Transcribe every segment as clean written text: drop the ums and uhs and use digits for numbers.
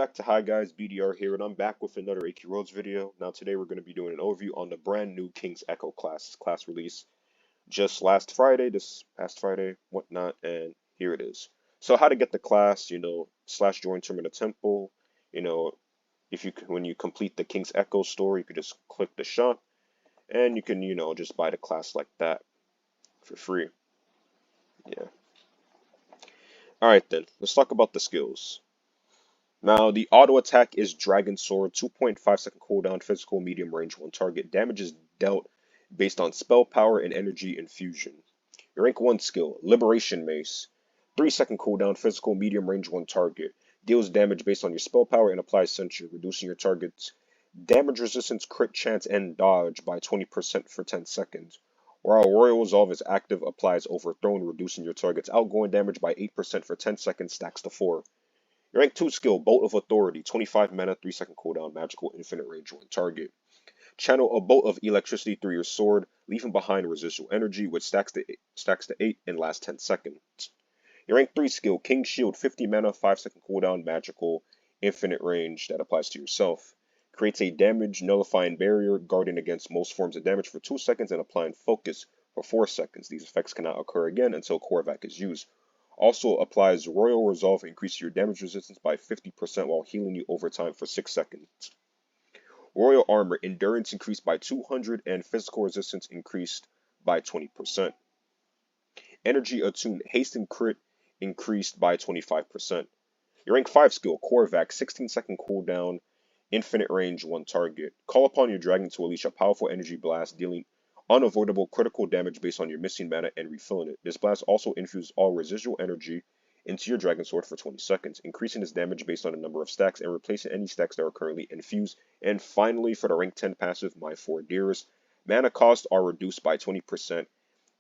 back to Hi Guys BDR here, and I'm back with another AQ Roads video. Now today we're going to be doing an overview on the brand new King's Echo class release just last Friday, this past Friday, whatnot, and here it is. So how to get the class, slash join Terminal Temple, you know, if you when you complete the King's Echo store, you could just click the shop, and you can, just buy the class like that for free. Yeah. All right then, let's talk about the skills. Now, the auto attack is Dragon Sword, 2.5-second cooldown, physical, medium range, one target. Damage is dealt based on spell power and energy infusion. Your rank 1 skill, Liberation Mace, 3-second cooldown, physical, medium range, one target. Deals damage based on your spell power and applies sentry, reducing your target's damage resistance, crit chance, and dodge by 20% for 10 seconds. While Royal Resolve is active, applies Overthrown, reducing your target's outgoing damage by 8% for 10 seconds, stacks to 4. Your rank 2 skill, Bolt of Authority, 25 mana, 3-second cooldown, magical, infinite range, one target. Channel a bolt of electricity through your sword, leaving behind residual energy, which stacks to 8 and lasts 10 seconds. Your rank 3 skill, King Shield, 50 mana, 5-second cooldown, magical, infinite range, that applies to yourself. Creates a damage nullifying barrier, guarding against most forms of damage for 2 seconds and applying focus for 4 seconds. These effects cannot occur again until CORVAK is used. Also applies Royal Resolve, increase your damage resistance by 50% while healing you over time for 6 seconds. Royal Armor, endurance increased by 200 and physical resistance increased by 20%. Energy Attune, haste and crit increased by 25%. Your rank 5 skill, CORVAK, 16-second cooldown, infinite range, one target. Call upon your dragon to unleash a powerful energy blast, dealing unavoidable critical damage based on your missing mana and refilling it. This blast also infuses all residual energy into your dragon sword for 20 seconds, increasing its damage based on the number of stacks and replacing any stacks that are currently infused. And finally, for the rank 10 passive, My Four Dearest, mana costs are reduced by 20%,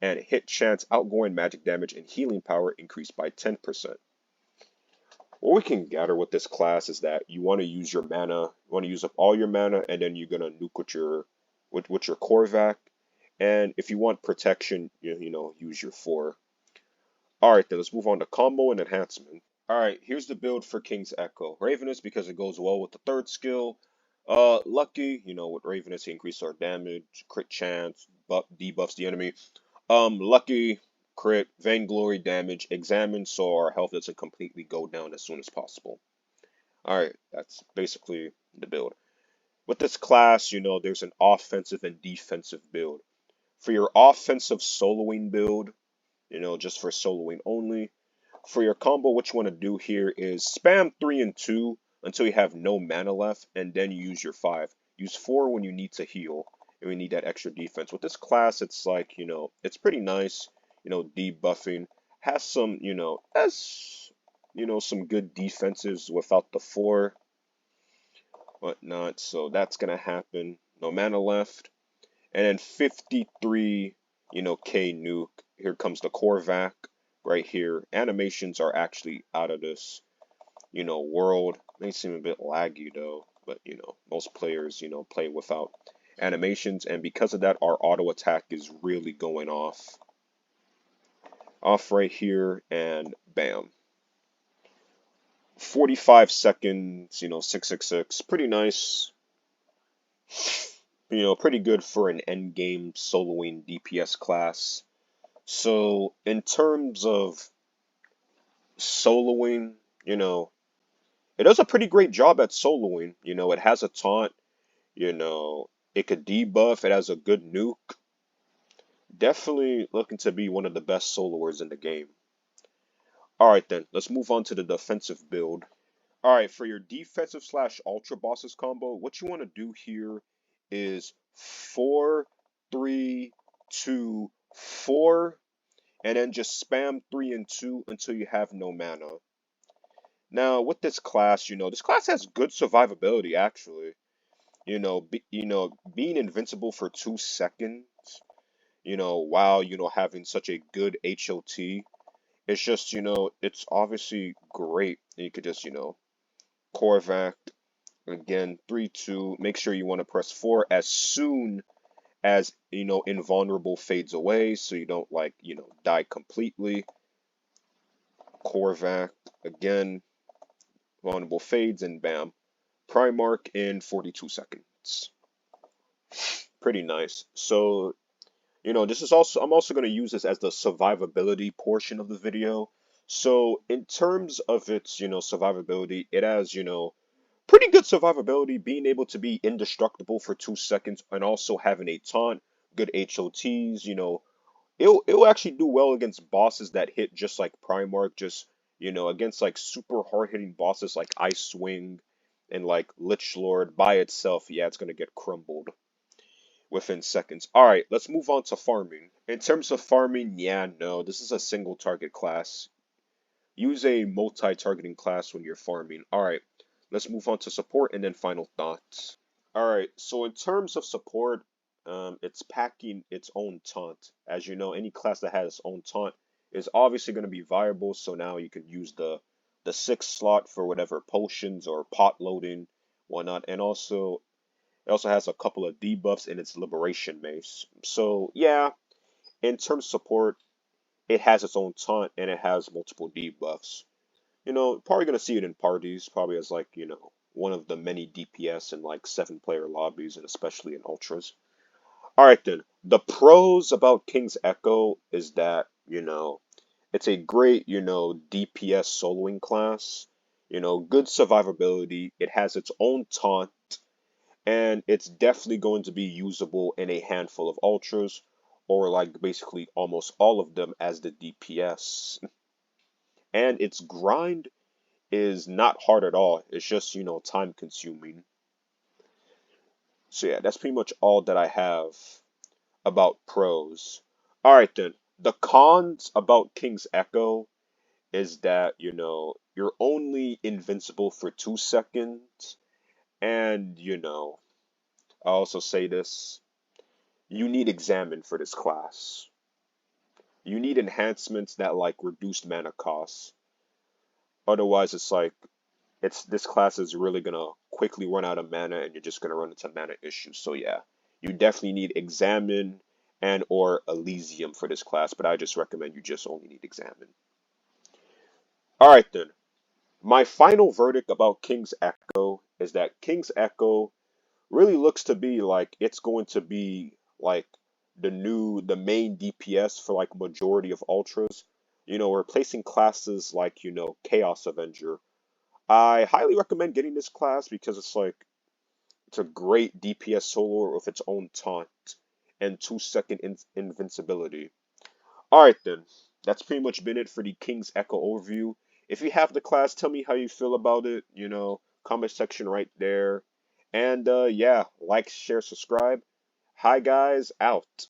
and hit chance, outgoing magic damage, and healing power increased by 10%. What we can gather with this class is that you want to use your mana, you want to use up all your mana, and then you're gonna nuke with your CORVAK. And if you want protection, use your 4. Alright, then let's move on to combo and enhancement. Alright, here's the build for King's Echo. Ravenous, because it goes well with the 3rd skill. Lucky, with Ravenous, he increases our damage, crit chance, debuffs the enemy. Lucky, crit, Vainglory, damage, Examine, so our health doesn't completely go down as soon as possible. Alright, that's basically the build. With this class, there's an offensive and defensive build. For your offensive soloing build, just for soloing only. For your combo, what you want to do here is spam 3 and 2 until you have no mana left, and then you use your 5. Use 4 when you need to heal, and we need that extra defense. With this class, it's like, it's pretty nice, debuffing. Has some, some good defenses without the 4, whatnot, so that's going to happen. No mana left. And then 53, K nuke. Here comes the CORVAK right here. Animations are actually out of this, world. May seem a bit laggy though, but most players, play without animations, and because of that, our auto attack is really going off. Off right here, and bam. 45 seconds, 666. Pretty nice. Pretty good for an endgame soloing DPS class. So, in terms of soloing, it does a pretty great job at soloing. It has a taunt, it could debuff, it has a good nuke. Definitely looking to be one of the best soloers in the game. Alright then, let's move on to the defensive build. Alright, for your defensive slash ultra bosses combo, what you want to do here is 4, 3, 2, 4, and then just spam 3 and 2 until you have no mana. Now, with this class, this class has good survivability actually. Being invincible for 2 seconds, while having such a good HOT, it's just it's obviously great. And you could just CORVAK. Again, 3, 2, make sure you want to press 4 as soon as, invulnerable fades away, so you don't, die completely. CORVAK, again, vulnerable fades, and bam, Primarch in 42 seconds. Pretty nice. So, this is also, I'm also going to use this as the survivability portion of the video. So, in terms of its, survivability, it has, pretty good survivability, being able to be indestructible for 2 seconds and also having a taunt, good HOTs, it'll actually do well against bosses that hit just like Primarch, just against like super hard hitting bosses like Icewing and like Lich Lord by itself, yeah, it's gonna get crumbled within seconds. Alright, let's move on to farming. In terms of farming, yeah, no, this is a single target class. Use a multi-targeting class when you're farming. Alright, let's move on to support and then final thoughts. Alright, so in terms of support, it's packing its own taunt. As you know, any class that has its own taunt is obviously going to be viable, so now you can use the sixth slot for whatever potions or pot loading, whatnot, and also it also has a couple of debuffs in its liberation mace. So yeah, in terms of support, it has its own taunt and it has multiple debuffs. Probably gonna see it in parties, probably as like, one of the many DPS in like 7-player lobbies and especially in ultras. Alright then, the pros about King's Echo is that, it's a great, DPS soloing class, good survivability, it has its own taunt, and it's definitely going to be usable in a handful of ultras, or like basically almost all of them as the DPS. And its grind is not hard at all. It's just, time consuming. So yeah, that's pretty much all that I have about pros. Alright then. The cons about King's Echo is that, you're only invincible for 2 seconds. And, I also say this, you need Examine for this class. You need enhancements that like reduced mana costs. Otherwise, it's like this class is really gonna quickly run out of mana and you're just gonna run into mana issues. So yeah, you definitely need Examine and or Elysium for this class, but I just recommend you just only need Examine. Alright then. My final verdict about King's Echo is that King's Echo really looks to be like it's going to be like the main DPS for like majority of ultras. Replacing classes like, Chaos Avenger. I highly recommend getting this class because it's a great DPS solo with its own taunt and 2-second invincibility. Alright then, that's pretty much been it for the King's Echo overview. If you have the class, tell me how you feel about it, comment section right there. And yeah, like, share, subscribe. Hi guys, out.